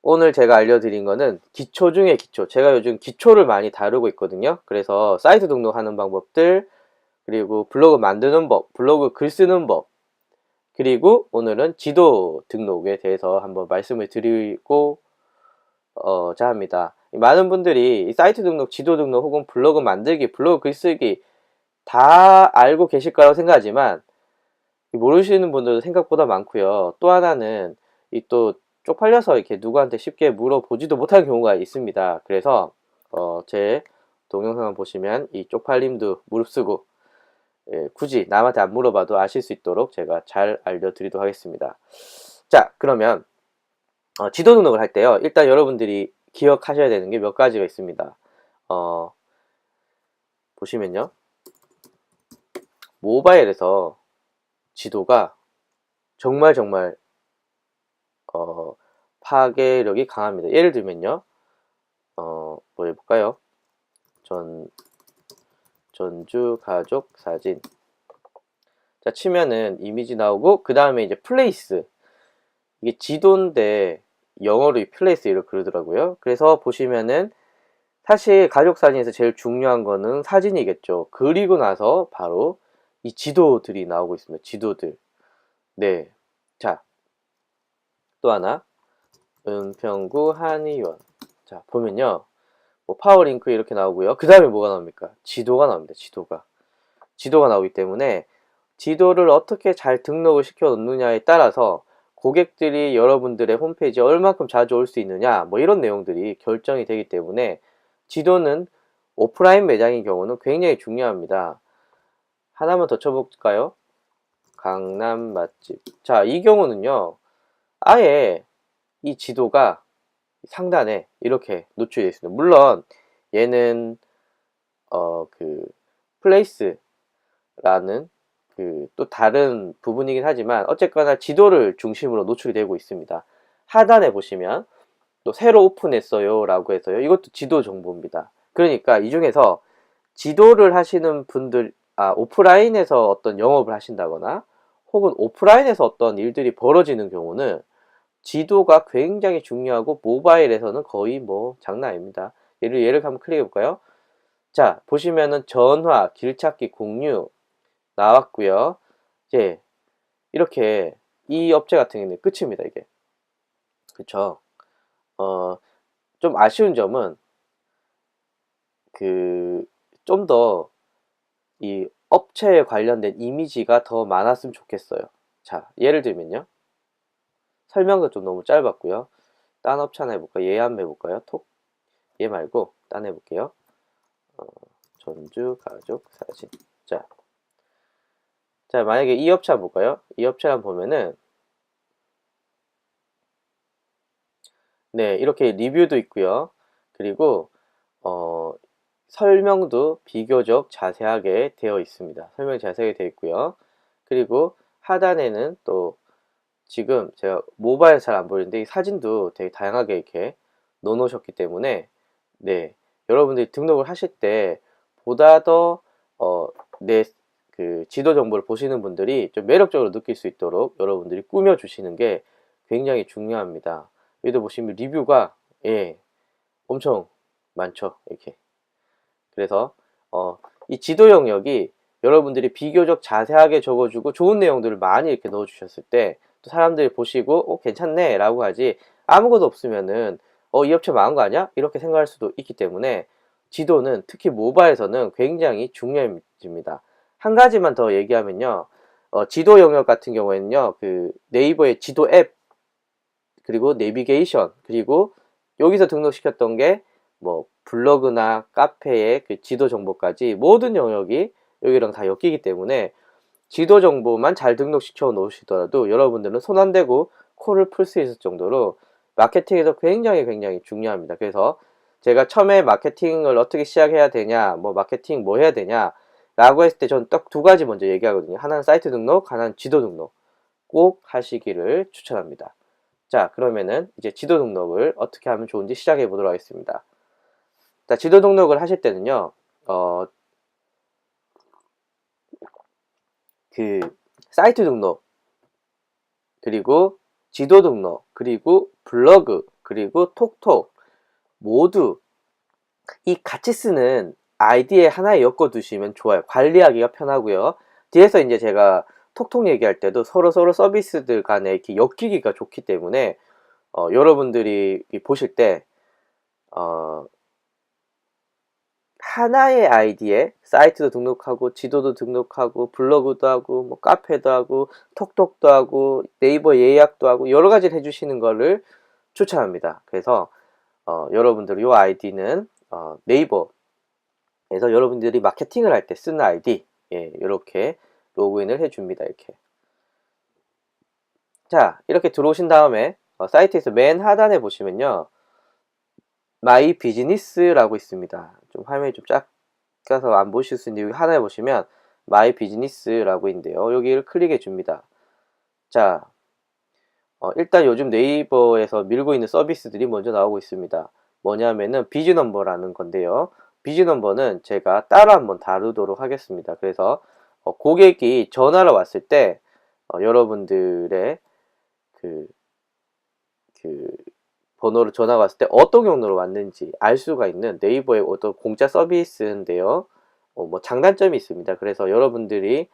오늘 제가 알려드린 거는 기초 중에 기초. 제가 요즘 기초를 많이 다루고 있거든요. 그래서 사이트 등록하는 방법들, 그리고 블로그 만드는 법, 블로그 글 쓰는 법, 그리고 오늘은 지도 등록에 대해서 한번 말씀을 드리고자 합니다. 많은 분들이 이 사이트 등록, 지도 등록 혹은 블로그 만들기, 블로그 글 쓰기 다 알고 계실 거라고 생각하지만 모르시는 분들도 생각보다 많고요. 또 하나는 이 또 쪽팔려서 이렇게 누구한테 쉽게 물어보지도 못할 경우가 있습니다. 그래서 제 동영상을 보시면 이 쪽팔림도 무릅쓰고 굳이 남한테 안 물어봐도 아실 수 있도록 제가 잘 알려드리도록 하겠습니다. 자, 그러면 지도 등록을 할 때요. 일단 여러분들이 기억하셔야 되는 게 몇 가지가 있습니다. 어, 보시면요. 모바일에서 지도가 정말 어, 파괴력이 강합니다. 예를 들면요. 뭐 해볼까요? 전주 가족 사진. 자, 치면은 이미지 나오고, 그 다음에 이제 플레이스. 이게 지도인데, 영어로 이 플레이스 이렇게 그러더라고요. 그래서 보시면은, 사실 가족 사진에서 제일 중요한 거는 사진이겠죠. 그리고 나서 바로 이 지도들이 나오고 있습니다. 지도들. 네. 자, 또 하나. 은평구 한의원. 자, 보면요. 뭐 파워링크 이렇게 나오고요. 그 다음에 뭐가 나옵니까? 지도가 나옵니다. 지도가 나오기 때문에 지도를 어떻게 잘 등록을 시켜 놓느냐에 따라서 고객들이 여러분들의 홈페이지에 얼만큼 자주 올 수 있느냐, 뭐 이런 내용들이 결정이 되기 때문에 지도는 오프라인 매장인 경우는 굉장히 중요합니다. 하나만 더 쳐볼까요? 강남 맛집. 자, 이 경우는요, 아예 이 지도가 상단에 이렇게 노출되어 있습니다. 물론 얘는 그 플레이스라는 그 또 다른 부분이긴 하지만 어쨌거나 지도를 중심으로 노출이 되고 있습니다. 하단에 보시면 또 새로 오픈했어요 라고 해서요. 이것도 지도 정보입니다. 그러니까 이 중에서 지도를 하시는 분들, 오프라인에서 어떤 영업을 하신다거나 혹은 오프라인에서 어떤 일들이 벌어지는 경우는 지도가 굉장히 중요하고 모바일에서는 거의 뭐 장난 아닙니다. 예를 한번 클릭해 볼까요? 자, 보시면은 전화, 길찾기, 공유 나왔고요. 이제 이렇게 이 업체 같은 경우는 끝입니다, 이게. 그쵸? 어, 좀 아쉬운 점은 그 좀 더 이 업체에 관련된 이미지가 더 많았으면 좋겠어요. 자, 예를 들면요. 설명도 좀 너무 짧았고요. 딴 업체 하나 해볼까요? 얘 한번 해볼까요? 얘 말고 딴 해볼게요. 어, 전주 가족 사진. 자, 만약에 이 업체 한번 볼까요? 이 업체 한번 보면은 네, 이렇게 리뷰도 있고요. 그리고 어, 설명도 비교적 자세하게 되어 있습니다. 설명이 자세하게 되어 있고요. 그리고 하단에는 또 지금 제가 모바일 잘 안 보이는데 이 사진도 되게 다양하게 이렇게 넣어 놓으셨기 때문에 네, 여러분들이 등록을 하실 때 보다 더 내 그 지도 정보를 보시는 분들이 좀 매력적으로 느낄 수 있도록 여러분들이 꾸며 주시는 게 굉장히 중요합니다. 여기도 보시면 리뷰가 예, 엄청 많죠. 이렇게. 그래서 이 지도 영역이 여러분들이 비교적 자세하게 적어주고 좋은 내용들을 많이 이렇게 넣어주셨을 때 또 사람들이 보시고 괜찮네 라고 하지 아무것도 없으면은 이 업체 망한 거 아니야? 이렇게 생각할 수도 있기 때문에 지도는 특히 모바일에서는 굉장히 중요해집니다. 한 가지만 더 얘기하면요. 지도 영역 같은 경우에는요. 그 네이버의 지도 앱 그리고 내비게이션 그리고 여기서 등록시켰던 게 뭐 블로그나 카페의 그 지도 정보까지 모든 영역이 여기랑 다 엮이기 때문에 지도 정보만 잘 등록시켜 놓으시더라도 여러분들은 손 안 대고 코를 풀 수 있을 정도로 마케팅에서 굉장히 중요합니다. 그래서 제가 처음에 마케팅을 어떻게 시작해야 되냐, 뭐 마케팅 뭐 해야 되냐 라고 했을 때 저는 딱 두 가지 먼저 얘기하거든요. 하나는 사이트 등록, 하나는 지도 등록 꼭 하시기를 추천합니다. 자, 그러면은 이제 지도 등록을 어떻게 하면 좋은지 시작해 보도록 하겠습니다. 자, 지도 등록을 하실 때는요, 그, 사이트 등록, 그리고 지도 등록, 그리고 블로그, 그리고 톡톡 모두 이 같이 쓰는 아이디에 하나에 엮어 두시면 좋아요. 관리하기가 편하고요. 뒤에서 이제 제가 톡톡 얘기할 때도 서로 서비스들 간에 이렇게 엮이기가 좋기 때문에 여러분들이 보실 때 하나의 아이디에 사이트도 등록하고 지도도 등록하고 블로그도 하고 뭐 카페도 하고 톡톡도 하고 네이버 예약도 하고 여러 가지를 해주시는 거를 추천합니다. 그래서 여러분들 이 아이디는 네이버에서 여러분들이 마케팅을 할 때 쓰는 아이디 이렇게 로그인을 해줍니다. 이렇게 자 이렇게 들어오신 다음에 사이트에서 맨 하단에 보시면요 마이 비즈니스라고 있습니다. 좀 화면이 좀 작아서 안 보실 수 있는데 여기 하단에 보시면 마이 비즈니스라고 있는데요. 여기를 클릭해 줍니다. 자 일단 요즘 네이버에서 밀고 있는 서비스들이 먼저 나오고 있습니다. 뭐냐면은 비즈넘버라는 건데요. 비즈넘버는 제가 따로 한번 다루도록 하겠습니다. 그래서 고객이 전화를 왔을 때 여러분들의 그 번호로 전화가 왔을 때 어떤 경로로 왔는지 알 수가 있는 네이버의 어떤 공짜 서비스인데요. 뭐 장단점이 있습니다. 그래서 여러분들이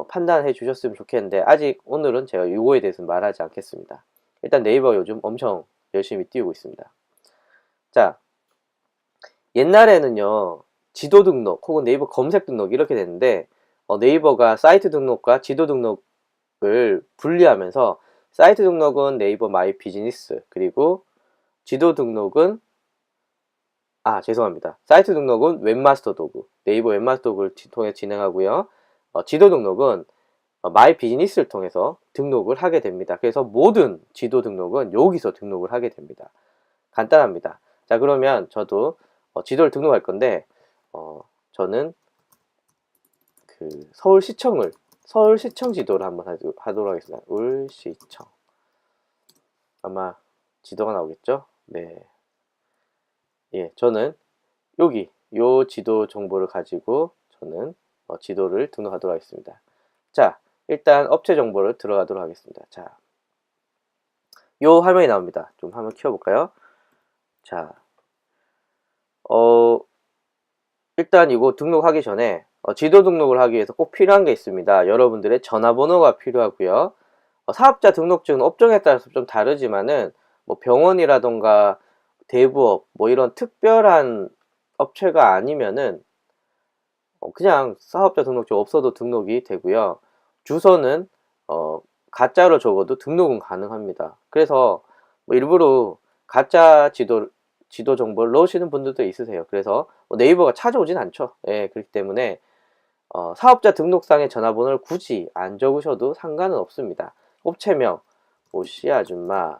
판단해 주셨으면 좋겠는데 아직 오늘은 제가 이거에 대해서는 말하지 않겠습니다. 일단 네이버 요즘 엄청 열심히 띄우고 있습니다. 자, 옛날에는요 지도 등록 혹은 네이버 검색 등록 이렇게 됐는데 네이버가 사이트 등록과 지도 등록을 분리하면서 사이트 등록은 네이버 마이 비즈니스 그리고 지도 등록은 죄송합니다. 사이트 등록은 웹마스터 도구 네이버 웹마스터 도구를 통해 진행하고요. 지도 등록은 마이 비즈니스를 통해서 등록을 하게 됩니다. 그래서 모든 지도 등록은 여기서 등록을 하게 됩니다. 간단합니다. 자 그러면 저도 지도를 등록할 건데 저는 그 서울시청 지도를 한번 하도록 하겠습니다. 울시청 아마 지도가 나오겠죠? 네. 예, 저는 여기 요 지도 정보를 가지고 저는 지도를 등록하도록 하겠습니다. 자, 일단 업체 정보를 들어가도록 하겠습니다. 자, 요 화면이 나옵니다. 좀 한번 키워볼까요? 자, 일단 이거 등록하기 전에 지도 등록을 하기 위해서 꼭 필요한 게 있습니다. 여러분들의 전화번호가 필요하고요. 사업자 등록증은 업종에 따라서 좀 다르지만은 뭐 병원이라던가 대부업 뭐 이런 특별한 업체가 아니면은 그냥 사업자 등록증 없어도 등록이 되고요. 주소는 가짜로 적어도 등록은 가능합니다. 그래서 뭐 일부러 가짜 지도 정보를 넣으시는 분들도 있으세요. 그래서 네이버가 찾아오진 않죠. 예, 그렇기 때문에 사업자 등록상의 전화번호를 굳이 안 적으셔도 상관은 없습니다. 업체명 오씨 아줌마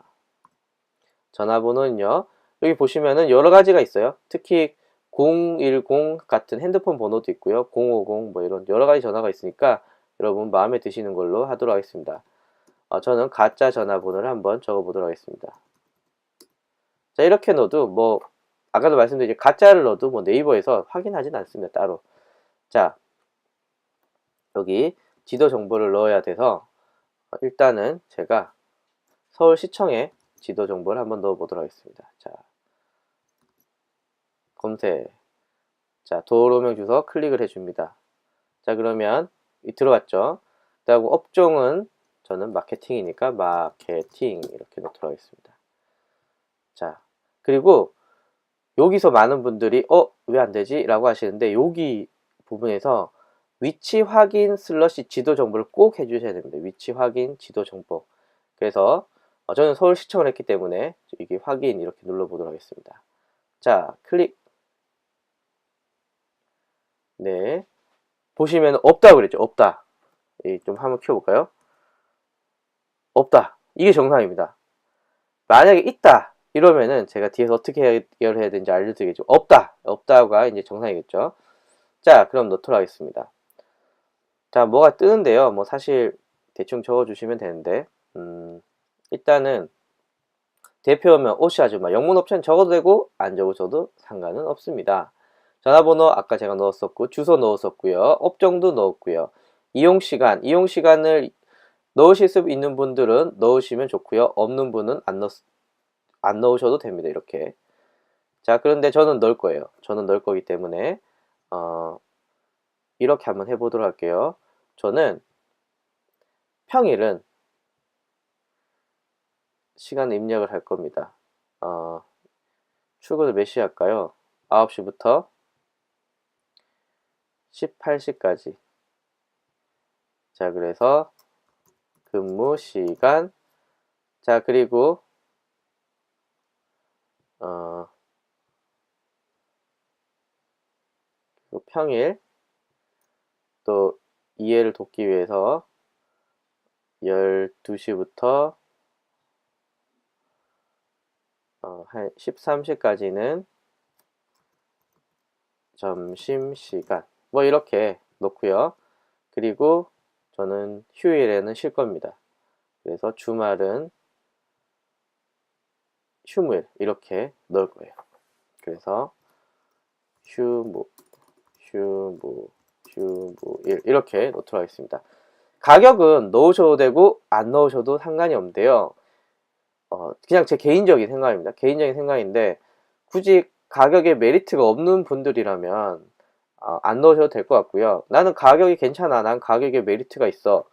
전화번호는요. 여기 보시면은 여러 가지가 있어요. 특히 010 같은 핸드폰 번호도 있고요. 050 뭐 이런 여러 가지 전화가 있으니까 여러분 마음에 드시는 걸로 하도록 하겠습니다. 저는 가짜 전화번호를 한번 적어보도록 하겠습니다. 자 이렇게 넣어도 뭐 아까도 말씀드린 가짜를 넣어도 뭐 네이버에서 확인하진 않습니다. 따로. 자 여기 지도 정보를 넣어야 돼서 일단은 제가 서울시청에 지도 정보를 한번 넣어 보도록 하겠습니다. 자 검색 자 도로명 주소 클릭을 해줍니다. 자 그러면 들어갔죠. 그리고 업종은 저는 마케팅이니까 마케팅 이렇게 넣도록 하겠습니다. 자 그리고 여기서 많은 분들이 왜 안되지? 라고 하시는데 여기 부분에서 위치 확인 슬러시 지도 정보를 꼭 해주셔야 됩니다. 위치 확인 지도 정보. 그래서 저는 서울시청을 했기 때문에 이게 확인 이렇게 눌러보도록 하겠습니다. 자 클릭. 네 보시면 없다 그랬죠. 없다. 좀 한번 키워볼까요? 없다. 이게 정상입니다. 만약에 있다 이러면은 제가 뒤에서 어떻게 해결해야 되는지 알려드리겠죠. 없다. 없다가 이제 정상이겠죠. 자 그럼 넣도록 하겠습니다. 자 뭐가 뜨는데요. 뭐 사실 대충 적어주시면 되는데 일단은 대표면 오씨 아줌마 영문 옵션 적어도 되고 안 적어줘도 상관은 없습니다. 전화번호 아까 제가 넣었었고 주소 넣었었고요. 업종도 넣었고요. 이용시간을 넣으실 수 있는 분들은 넣으시면 좋고요. 없는 분은 안 넣으셔도 됩니다. 이렇게. 자, 그런데 저는 넣을 거예요. 저는 넣을 거기 때문에 이렇게 한번 해보도록 할게요. 저는 평일은 시간 입력을 할 겁니다. 출근을 몇 시에 할까요? 9시부터 18시까지. 자, 그래서 근무 시간. 자, 그리고 평일 또 이해를 돕기 위해서 12시부터 한 13시까지는 점심시간 뭐 이렇게 놓고요. 그리고 저는 휴일에는 쉴 겁니다. 그래서 주말은 휴무일 이렇게 넣을 거예요. 그래서 휴무일 이렇게 놓도록 하겠습니다. 가격은 넣으셔도 되고 안 넣으셔도 상관이 없는데요. 그냥 제 개인적인 생각입니다. 개인적인 생각인데 굳이 가격에 메리트가 없는 분들이라면 안 넣으셔도 될 것 같고요. 나는 가격이 괜찮아, 난 가격에 메리트가 있어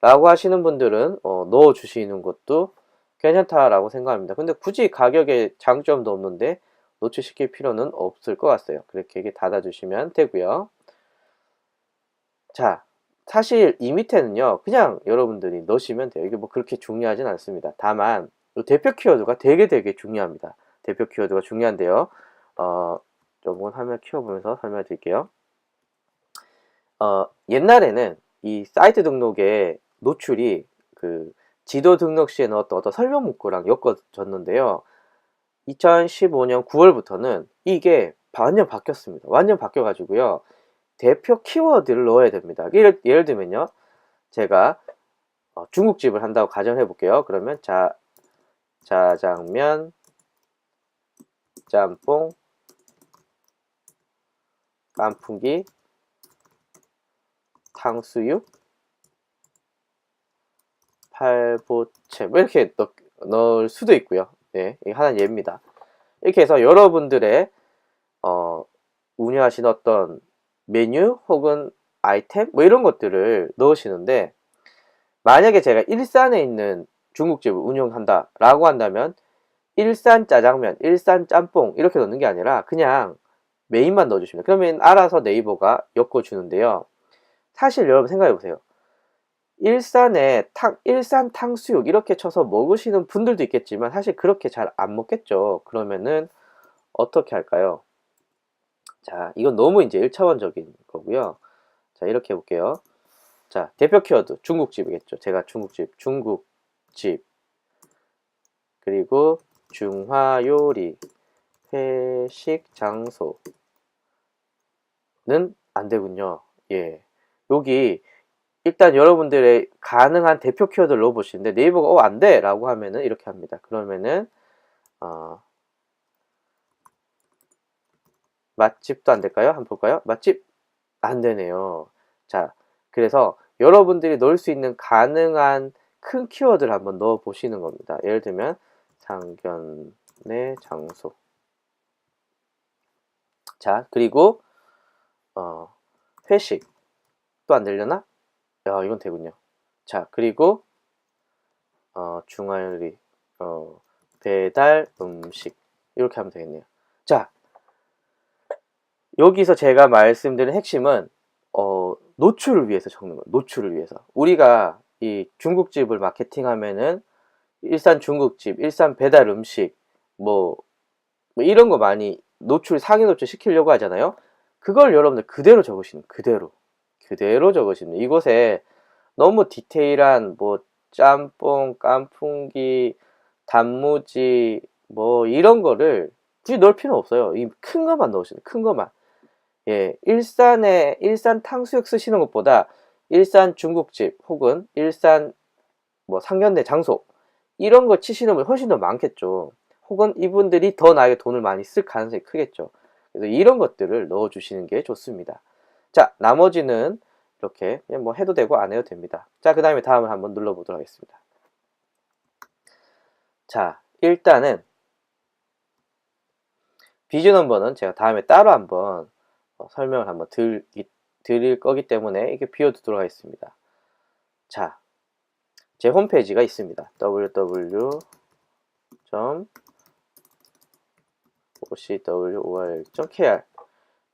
라고 하시는 분들은 넣어 주시는 것도 괜찮다라고 생각합니다. 근데 굳이 가격에 장점도 없는데 노출시킬 필요는 없을 것 같아요. 그렇게 닫아 주시면 되고요. 자, 사실 이 밑에는요 그냥 여러분들이 넣으시면 돼요. 이게 뭐 그렇게 중요하진 않습니다. 다만 대표 키워드가 되게 중요합니다. 대표 키워드가 중요한데요. 조금 화면 키워보면서 설명해 드릴게요. 옛날에는 이 사이트 등록의 노출이 그 지도 등록 시에 넣었던 어떤 설명 문구랑 엮어졌는데요. 2015년 9월부터는 이게 완전 바뀌었습니다. 완전 바뀌어가지고요. 대표 키워드를 넣어야 됩니다. 예를 들면요. 제가 중국집을 한다고 가정해 볼게요. 그러면 짜장면, 짬뽕, 깐풍기, 탕수육, 팔보채 뭐 이렇게 넣을 수도 있고요. 네, 이게 하나는 예입니다. 이렇게 해서 여러분들의 운영하신 어떤 메뉴 혹은 아이템 뭐 이런 것들을 넣으시는데 만약에 제가 일산에 있는 중국집을 운영한다 라고 한다면 일산 짜장면, 일산 짬뽕 이렇게 넣는 게 아니라 그냥 메인만 넣어주시면 그러면 알아서 네이버가 엮어주는데요. 사실 여러분 생각해보세요. 일산 탕수육 이렇게 쳐서 먹으시는 분들도 있겠지만 사실 그렇게 잘 안 먹겠죠. 그러면은 어떻게 할까요? 자, 이건 너무 이제 1차원적인 거고요. 자, 이렇게 해볼게요. 자, 대표 키워드 중국집이겠죠. 제가 중국집 그리고 중화요리 회식 장소는 안 되군요. 예, 여기 일단 여러분들의 가능한 대표 키워드를 넣어보시는데 네이버가 안 돼! 라고 하면은 이렇게 합니다. 그러면은 맛집도 안 될까요? 한번 볼까요? 맛집 안 되네요. 자, 그래서 여러분들이 넣을 수 있는 가능한 큰 키워드를 한번 넣어 보시는 겁니다. 예를 들면 상견례 장소. 자, 그리고 회식 또 안 되려나? 야, 이건 되군요. 자, 그리고 중화요리 배달 음식 이렇게 하면 되겠네요. 자, 여기서 제가 말씀드린 핵심은 노출을 위해서 적는 거예요. 노출을 위해서. 우리가 이 중국집을 마케팅하면은 일산 중국집, 일산 배달 음식 뭐 이런 거 많이 상위 노출 시키려고 하잖아요. 그걸 여러분들 그대로 적으시는 그대로 적으시는 이곳에 너무 디테일한 뭐 짬뽕, 깐풍기, 단무지 뭐 이런 거를 굳이 넣을 필요는 없어요. 이 큰 것만 넣으시는 큰 것만. 예, 일산 탕수육 쓰시는 것보다 일산 중국집 혹은 일산 뭐 상견례 장소 이런 거 치시는 분이 훨씬 더 많겠죠. 혹은 이분들이 더 나에게 돈을 많이 쓸 가능성이 크겠죠. 그래서 이런 것들을 넣어 주시는 게 좋습니다. 자, 나머지는 이렇게 뭐 해도 되고 안 해도 됩니다. 자, 그 다음에 다음을 한번 눌러 보도록 하겠습니다. 자, 일단은 비즈 넘버는 제가 다음에 따로 한번 설명을 한번 드릴 거기 때문에 이게 비워두도록 하겠습니다. 자, 제 홈페이지가 있습니다. www.ocwl.kr.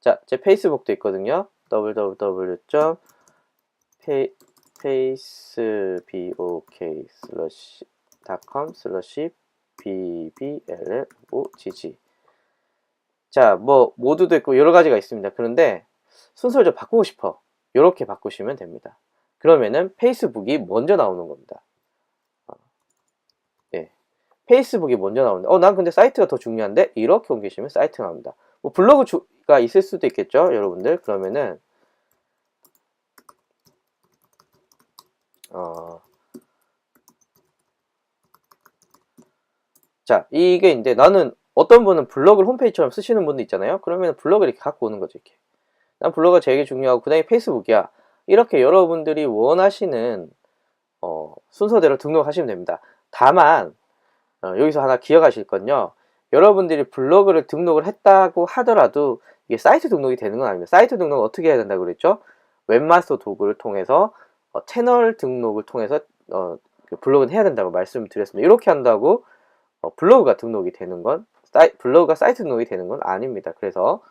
자, 제 페이스북도 있거든요. www.facebook.com/bblogg. 자, 뭐 모두도 있고 여러 가지가 있습니다. 그런데 순서를 좀 바꾸고 싶어. 이렇게 바꾸시면 됩니다. 그러면은 페이스북이 먼저 나오는 겁니다. 네. 페이스북이 먼저 나오는데 난 근데 사이트가 더 중요한데 이렇게 옮기시면 사이트가 나옵니다. 뭐 블로그가 있을 수도 있겠죠, 여러분들. 그러면은 자, 이게 이제 나는 어떤 분은 블로그를 홈페이지처럼 쓰시는 분도 있잖아요. 그러면 블로그를 이렇게 갖고 오는 거죠, 이렇게. 난 블로그가 제일 중요하고 그 다음에 페이스북이야. 이렇게 여러분들이 원하시는 순서대로 등록하시면 됩니다. 다만 여기서 하나 기억하실 건요. 여러분들이 블로그를 등록을 했다고 하더라도 이게 사이트 등록이 되는 건 아닙니다. 사이트 등록은 어떻게 해야 된다고 그랬죠? 웹마스터 도구를 통해서 채널 등록을 통해서 그 블로그는 해야 된다고 말씀을 드렸습니다. 이렇게 한다고 블로그가 등록이 되는 건 블로그가 사이트 등록이 되는 건 아닙니다. 그래서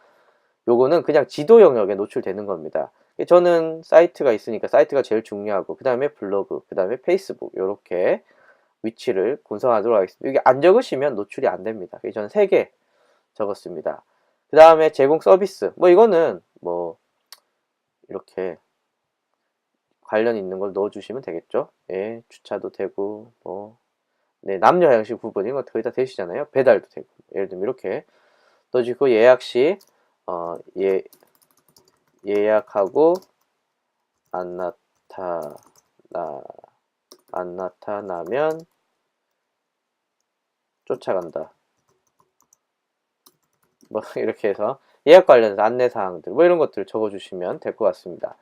요거는 그냥 지도 영역에 노출되는 겁니다. 저는 사이트가 있으니까 사이트가 제일 중요하고 그 다음에 블로그, 그 다음에 페이스북 이렇게 위치를 분석하도록 하겠습니다. 이게 안 적으시면 노출이 안 됩니다. 저는 3개 적었습니다. 그 다음에 제공 서비스, 뭐 이거는 뭐 이렇게 관련 있는 걸 넣어주시면 되겠죠. 예, 주차도 되고 뭐 네, 남녀 화장실 구분 이런 거 거의 다 되시잖아요. 배달도 되고 예를 들면 이렇게 넣어주고 예약 시 예약하고 안 나타나면 쫓아간다. 뭐 이렇게 해서 예약 관련해서 안내사항들 뭐 이런 것들을 적어주시면 될 것 같습니다.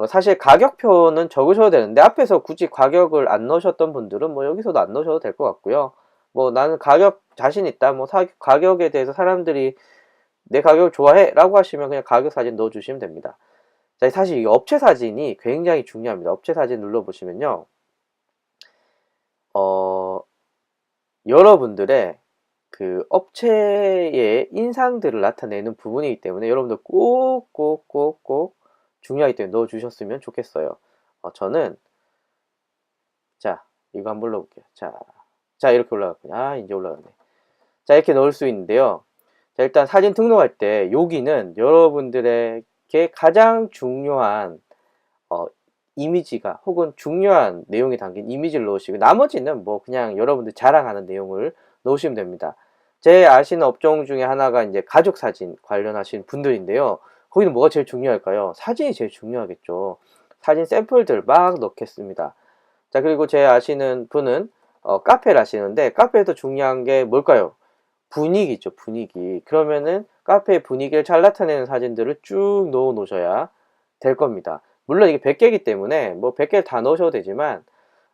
사실 가격표는 적으셔도 되는데 앞에서 굳이 가격을 안 넣으셨던 분들은 뭐 여기서도 안 넣으셔도 될 것 같고요. 뭐 나는 가격 자신 있다, 뭐 가격에 대해서 사람들이 내 가격을 좋아해 라고 하시면 그냥 가격 사진 넣어주시면 됩니다. 자, 사실 이 업체 사진이 굉장히 중요합니다. 업체 사진 눌러보시면요. 여러분들의 그 업체의 인상들을 나타내는 부분이기 때문에 여러분들 꼭 중요하기 때문에 넣어주셨으면 좋겠어요. 저는 자, 이거 한번 눌러볼게요. 자 이렇게 올라갔군요. 이제 올라갔네. 자, 이렇게 넣을 수 있는데요. 자, 일단 사진 등록할 때 여기는 여러분들에게 가장 중요한 이미지가 혹은 중요한 내용이 담긴 이미지를 넣으시고 나머지는 뭐 그냥 여러분들 자랑하는 내용을 넣으시면 됩니다. 제 아시는 업종 중에 하나가 이제 가족 사진 관련하신 분들인데요. 거기는 뭐가 제일 중요할까요? 사진이 제일 중요하겠죠. 사진 샘플들 막 넣겠습니다. 자, 그리고 제 아시는 분은 카페를 하시는데 카페에도 중요한 게 뭘까요? 분위기죠, 분위기. 그러면은 카페의 분위기를 잘 나타내는 사진들을 쭉 넣어 놓으셔야 될 겁니다. 물론 이게 100개이기 때문에 뭐 100개를 다 넣으셔도 되지만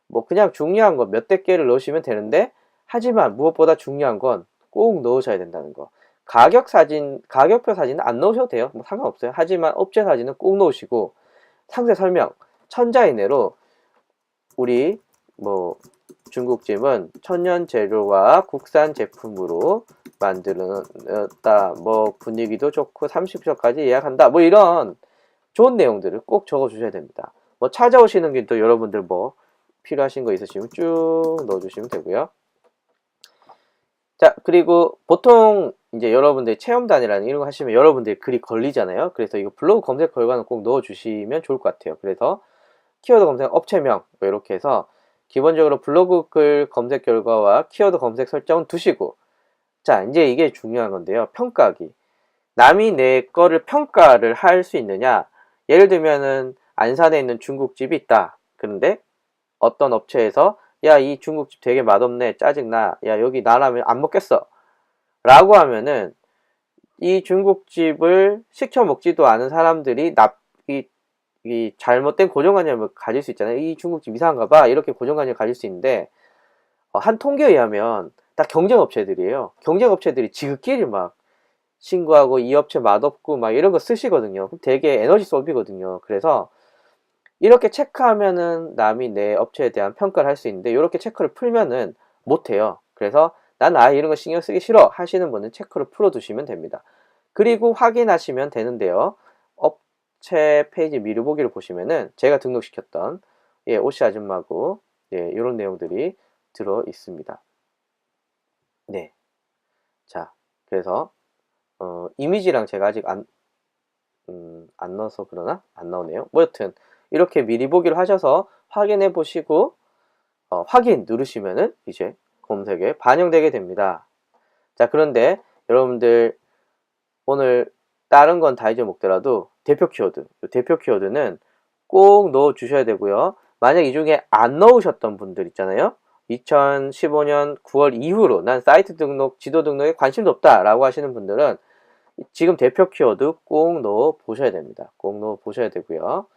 뭐 그냥 중요한 거 몇 대 개를 넣으시면 되는데 하지만 무엇보다 중요한 건 꼭 넣으셔야 된다는 거. 가격표 사진은 안 넣으셔도 돼요. 뭐 상관없어요. 하지만 업체 사진은 꼭 넣으시고 상세 설명, 천자 이내로 우리 뭐 중국집은 천연 재료와 국산 제품으로 만들었다. 뭐 분위기도 좋고 30초까지 예약한다. 뭐 이런 좋은 내용들을 꼭 적어 주셔야 됩니다. 뭐 찾아오시는 게 또 여러분들 뭐 필요하신 거 있으시면 쭉 넣어 주시면 되고요. 자, 그리고 보통 이제 여러분들 체험단이라는 이런 거 하시면 여러분들 글이 걸리잖아요. 그래서 이거 블로그 검색 결과는 꼭 넣어 주시면 좋을 것 같아요. 그래서 키워드 검색 업체명 뭐 이렇게 해서 기본적으로 블로그 글 검색 결과와 키워드 검색 설정은 두시고, 자, 이제 이게 중요한 건데요. 평가하기. 남이 내 거를 평가를 할 수 있느냐. 예를 들면은 안산에 있는 중국집이 있다. 그런데 어떤 업체에서 야, 이 중국집 되게 맛없네, 짜증나, 야, 여기 나라면 안 먹겠어 라고 하면은 이 중국집을 시켜 먹지도 않은 사람들이 이 잘못된 고정관념을 가질 수 있잖아요. 이 중국집 이상한가 봐, 이렇게 고정관념을 가질 수 있는데 한 통계에 의하면 다 경쟁업체들이에요. 경쟁업체들이 지극끼리 막 신고하고 이 업체 맛없고 막 이런 거 쓰시거든요. 되게 에너지 소비거든요. 그래서 이렇게 체크하면은 남이 내 업체에 대한 평가를 할 수 있는데 이렇게 체크를 풀면은 못해요. 그래서 난 이런 거 신경 쓰기 싫어 하시는 분은 체크를 풀어두시면 됩니다. 그리고 확인하시면 되는데요. 업체 페이지 미리 보기를 보시면은 제가 등록시켰던 오씨 아줌마고 이런 내용들이 들어 있습니다. 네. 자, 그래서 이미지랑 제가 아직 안 넣어서 그러나? 안 나오네요. 뭐 여튼 이렇게 미리 보기를 하셔서 확인해 보시고 확인 누르시면은 이제 검색에 반영되게 됩니다. 자, 그런데 여러분들 오늘 다른 건 다 잊어먹더라도 대표 키워드, 대표 키워드는 꼭 넣어 주셔야 되고요. 만약 이 중에 안 넣으셨던 분들 있잖아요. 2015년 9월 이후로 난 사이트 등록, 지도 등록에 관심도 없다 라고 하시는 분들은 지금 대표 키워드 꼭 넣어 보셔야 됩니다. 꼭 넣어 보셔야 되고요.